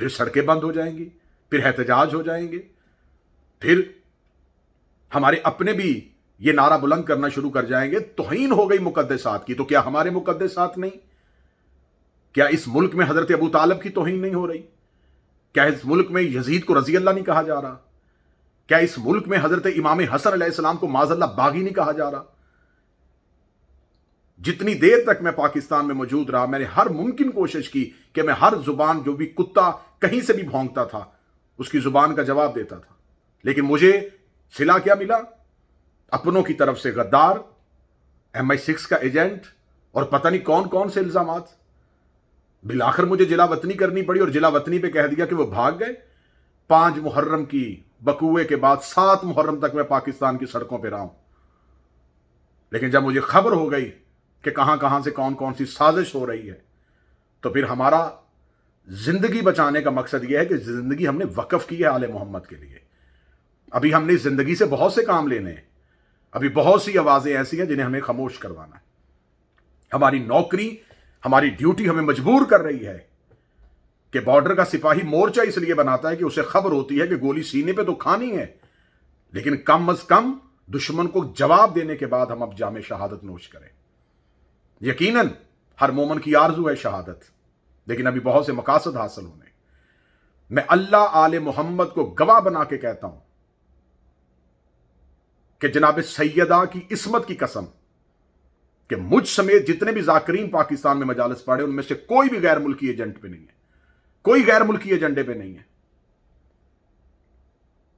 پھر سڑکیں بند ہو جائیں گی، پھر احتجاج ہو جائیں گے، پھر ہمارے اپنے بھی یہ نعرہ بلند کرنا شروع کر جائیں گے توہین ہو گئی مقدسات کی۔ تو کیا ہمارے مقدسات نہیں؟ کیا اس ملک میں حضرت ابو طالب کی توہین نہیں ہو رہی؟ کیا اس ملک میں یزید کو رضی اللہ نہیں کہا جا رہا؟ کیا اس ملک میں حضرت امام حسن علیہ السلام کو معاذ اللہ باغی نہیں کہا جا رہا؟ جتنی دیر تک میں پاکستان میں موجود رہا، میں نے ہر ممکن کوشش کی کہ میں ہر زبان، جو بھی کتا کہیں سے بھی بھونکتا تھا اس کی زبان کا جواب دیتا تھا، لیکن مجھے صلہ کیا ملا؟ اپنوں کی طرف سے غدار، MI6 کا ایجنٹ اور پتہ نہیں کون کون سے الزامات۔ بالآخر مجھے جلا وطنی کرنی پڑی، اور جلا وطنی پہ کہہ دیا کہ وہ بھاگ گئے۔ 5 محرم کی بقوے کے بعد 7 محرم تک میں پاکستان کی سڑکوں پہ رہا ہوں، لیکن جب مجھے خبر ہو گئی کہ کہاں کہاں سے کون کون سی سازش ہو رہی ہے، تو پھر ہمارا زندگی بچانے کا مقصد یہ ہے کہ زندگی ہم نے وقف کی ہے آل محمد کے لیے۔ ابھی ہم نے زندگی سے بہت سے کام لینے ہیں، ابھی بہت سی آوازیں ایسی ہیں جنہیں ہمیں خاموش کروانا ہے۔ ہماری نوکری، ہماری ڈیوٹی ہمیں مجبور کر رہی ہے کہ بارڈر کا سپاہی مورچہ اس لیے بناتا ہے کہ اسے خبر ہوتی ہے کہ گولی سینے پہ تو کھانی ہے، لیکن کم از کم دشمن کو جواب دینے کے بعد ہم اب جام شہادت نوش کریں۔ یقیناً ہر مومن کی آرزو ہے شہادت، لیکن ابھی بہت سے مقاصد حاصل ہونے۔ میں اللہ آل محمد کو گواہ بنا کے کہتا ہوں کہ جناب سیدہ کی عصمت کی قسم کہ مجھ سمیت جتنے بھی ذاکرین پاکستان میں مجالس پڑھے ان میں سے کوئی بھی غیر ملکی ایجنٹ پہ نہیں ہے، کوئی غیر ملکی ایجنڈے پہ نہیں ہے۔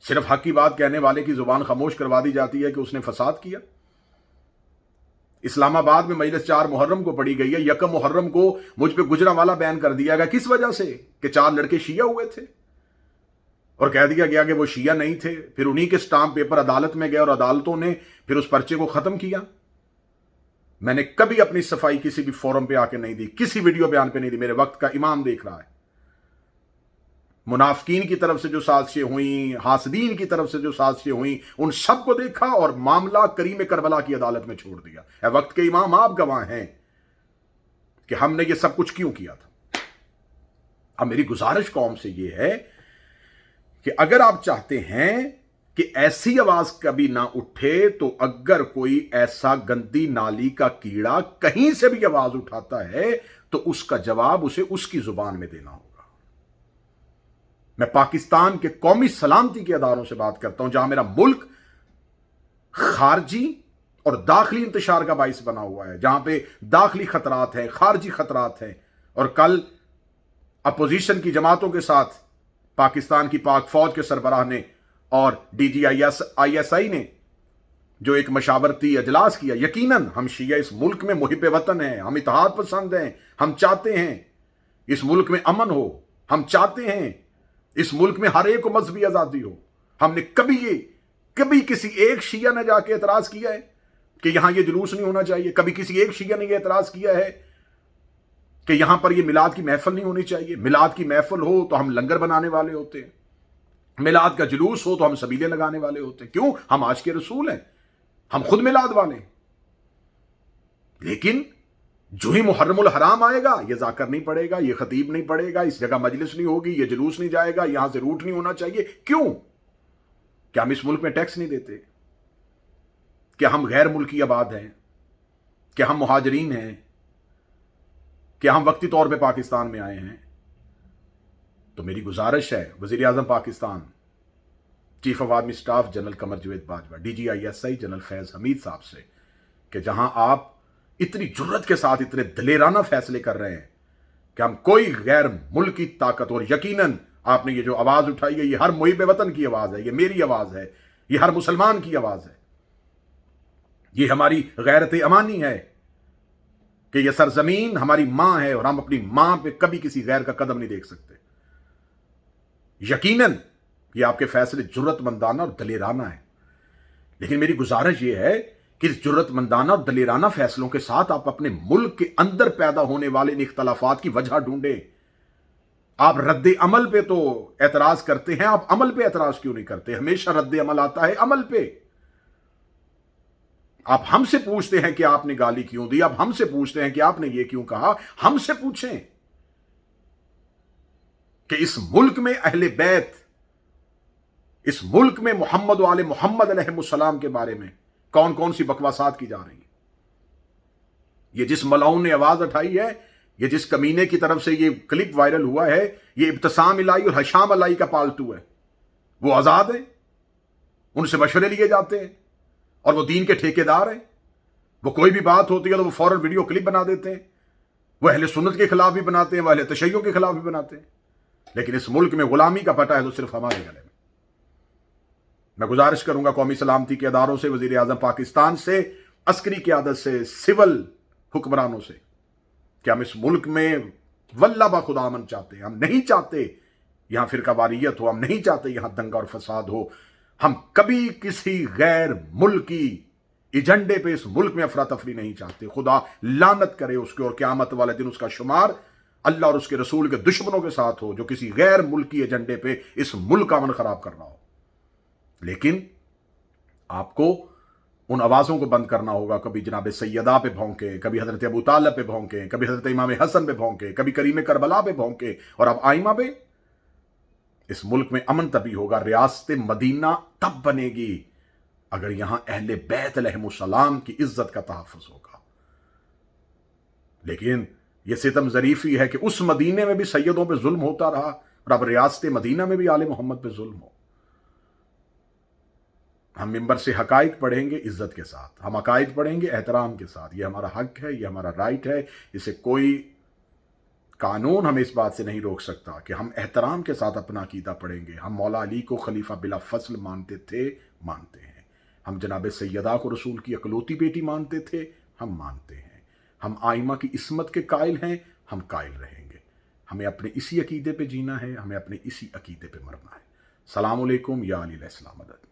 صرف حق کی بات کہنے والے کی زبان خاموش کروا دی جاتی ہے کہ اس نے فساد کیا۔ اسلام آباد میں مجلس 4 محرم کو پڑھی گئی ہے، 1 محرم کو مجھ پہ گجرانوالہ بیان کر دیا گیا، کس وجہ سے؟ کہ 4 لڑکے شیعہ ہوئے تھے اور کہہ دیا گیا کہ وہ شیعہ نہیں تھے۔ پھر انہی کے سٹامپ پیپر عدالت میں گئے اور عدالتوں نے پھر اس پرچے کو ختم کیا۔ میں نے کبھی اپنی صفائی کسی بھی فورم پہ آ کے نہیں دی، کسی ویڈیو بیان پہ نہیں دی، میرے وقت کا امام دیکھ رہا ہے۔ منافقین کی طرف سے جو سازشیں ہوئیں، حاسدین کی طرف سے جو سازشیں ہوئیں، ان سب کو دیکھا اور معاملہ کریم کربلا کی عدالت میں چھوڑ دیا۔ اے وقت کے امام، آپ گواہ ہیں کہ ہم نے یہ سب کچھ کیوں کیا تھا۔ اب میری گزارش قوم سے یہ ہے کہ اگر آپ چاہتے ہیں کہ ایسی آواز کبھی نہ اٹھے، تو اگر کوئی ایسا گندی نالی کا کیڑا کہیں سے بھی آواز اٹھاتا ہے تو اس کا جواب اسے اس کی زبان میں دینا ہوگا۔ میں پاکستان کے قومی سلامتی کے اداروں سے بات کرتا ہوں، جہاں میرا ملک خارجی اور داخلی انتشار کا باعث بنا ہوا ہے، جہاں پہ داخلی خطرات ہیں، خارجی خطرات ہیں۔ اور کل اپوزیشن کی جماعتوں کے ساتھ پاکستان کی پاک فوج کے سربراہ نے اور DGISI نے جو ایک مشاورتی اجلاس کیا، یقیناً ہم شیعہ اس ملک میں محب وطن ہیں، ہم اتحاد پسند ہیں، ہم چاہتے ہیں اس ملک میں امن ہو، ہم چاہتے ہیں اس ملک میں ہر ایک کو مذہبی آزادی ہو۔ ہم نے کبھی کسی ایک شیعہ نے جا کے اعتراض کیا ہے کہ یہاں یہ جلوس نہیں ہونا چاہیے؟ کبھی کسی ایک شیعہ نے یہ اعتراض کیا ہے کہ یہاں پر یہ میلاد کی محفل نہیں ہونی چاہیے؟ میلاد کی محفل ہو تو ہم لنگر بنانے والے ہوتے ہیں، میلاد کا جلوس ہو تو ہم سبیلے لگانے والے ہوتے ہیں۔ کیوں؟ ہم آج کے رسول ہیں، ہم خود میلاد والے ہیں۔ لیکن جو ہی محرم الحرام آئے گا، یہ ذاکر نہیں پڑے گا، یہ خطیب نہیں پڑے گا، اس جگہ مجلس نہیں ہوگی، یہ جلوس نہیں جائے گا، یہاں سے روٹ نہیں ہونا چاہیے۔ کیوں؟ کیا ہم اس ملک میں ٹیکس نہیں دیتے؟ کیا ہم غیر ملکی آباد ہیں؟ کیا ہم مہاجرین ہیں؟ کیا ہم وقتی طور پہ پاکستان میں آئے ہیں؟ تو میری گزارش ہے وزیر اعظم Pakistan, chief of army staff general Qamar Javed Bajwa, DGISI general Faiz Hameed صاحب سے، کہ جہاں آپ اتنی جرت کے ساتھ اتنے دلیرانہ فیصلے کر رہے ہیں کہ ہم کوئی غیر ملکی طاقت، اور یقیناً آپ نے یہ جو آواز اٹھائی ہے یہ ہر محب وطن کی آواز ہے، یہ میری آواز ہے، یہ ہر مسلمان کی آواز ہے، یہ ہماری غیرت امانی ہے کہ یہ سرزمین ہماری ماں ہے اور ہم اپنی ماں پہ کبھی کسی غیر کا قدم نہیں دیکھ سکتے۔ یقیناً یہ آپ کے فیصلے جرت مندانہ اور دلیرانہ ہیں، لیکن میری گزارش یہ ہے کہ اس جرت مندانہ اور دلیرانہ فیصلوں کے ساتھ آپ اپنے ملک کے اندر پیدا ہونے والے ان اختلافات کی وجہ ڈھونڈیں۔ آپ رد عمل پہ تو اعتراض کرتے ہیں، آپ عمل پہ اعتراض کیوں نہیں کرتے؟ ہمیشہ رد عمل آتا ہے عمل پہ۔ آپ ہم سے پوچھتے ہیں کہ آپ نے گالی کیوں دی، آپ ہم سے پوچھتے ہیں کہ آپ نے یہ کیوں کہا، ہم سے پوچھیں۔ کہ اس ملک میں اہل بیت، اس ملک میں محمد و آل محمد علیہ السلام کے بارے میں کون کون سی بکواسات کی جا رہی ہیں. یہ جس ملعون نے آواز اٹھائی ہے، یہ جس کمینے کی طرف سے یہ کلپ وائرل ہوا ہے، یہ ابتسام الہی اور حشام الہی کا پالتو ہے. وہ آزاد ہیں، ان سے مشورے لیے جاتے ہیں، اور وہ دین کے ٹھیکیدار ہیں. وہ کوئی بھی بات ہوتی ہے تو وہ فوراً ویڈیو کلپ بنا دیتے ہیں. وہ اہل سنت کے خلاف بھی بناتے ہیں، وہ اہل تشیع کے خلاف بھی بناتے ہیں. لیکن اس ملک میں غلامی کا پٹا ہے تو صرف ہمارے گلے میں. میں گزارش کروں گا قومی سلامتی کے اداروں سے، وزیر اعظم پاکستان سے، عسکری قیادت سے، سول حکمرانوں سے، کہ ہم اس ملک میں واللہ بخدا امن چاہتے ہیں. ہم نہیں چاہتے یہاں فرقہ واریت ہو، ہم نہیں چاہتے یہاں دنگا اور فساد ہو. ہم کبھی کسی غیر ملکی ایجنڈے پہ اس ملک میں افراتفری نہیں چاہتے. خدا لعنت کرے اس کے، اور قیامت والے دن اس کا شمار اللہ اور اس کے رسول کے دشمنوں کے ساتھ ہو جو کسی غیر ملکی ایجنڈے پہ اس ملک کا امن خراب کر رہا ہو. لیکن آپ کو ان آوازوں کو بند کرنا ہوگا. کبھی جناب سیدہ پہ بھونکے، کبھی حضرت ابو طالب پہ بھونکے، کبھی حضرت امام حسن پہ بھونکے، کبھی کریم کربلا پہ بھونکے، اور اب آئمہ پہ. اس ملک میں امن تبھی ہوگا، ریاست مدینہ تب بنے گی اگر یہاں اہل بیت علیہ السلام کی عزت کا تحفظ ہوگا. لیکن یہ ستم ظریفی ہے کہ اس مدینے میں بھی سیدوں پہ ظلم ہوتا رہا، اور اب ریاست مدینہ میں بھی آل محمد پہ ظلم ہو. ہم ممبر سے حقائق پڑھیں گے عزت کے ساتھ، ہم عقائد پڑھیں گے احترام کے ساتھ. یہ ہمارا حق ہے، یہ ہمارا رائٹ ہے. اسے کوئی قانون ہمیں اس بات سے نہیں روک سکتا کہ ہم احترام کے ساتھ اپنا عقیدہ پڑھیں گے. ہم مولا علی کو خلیفہ بلا فصل مانتے تھے، مانتے ہیں. ہم جناب سیدہ کو رسول کی اکلوتی بیٹی مانتے تھے، ہم مانتے ہیں. ہم آئمہ کی عصمت کے قائل ہیں، ہم قائل رہیں گے. ہمیں اپنے اسی عقیدے پہ جینا ہے، ہمیں اپنے اسی عقیدے پہ مرنا ہے. السلام علیکم. یا علی علیہ السلام مدد.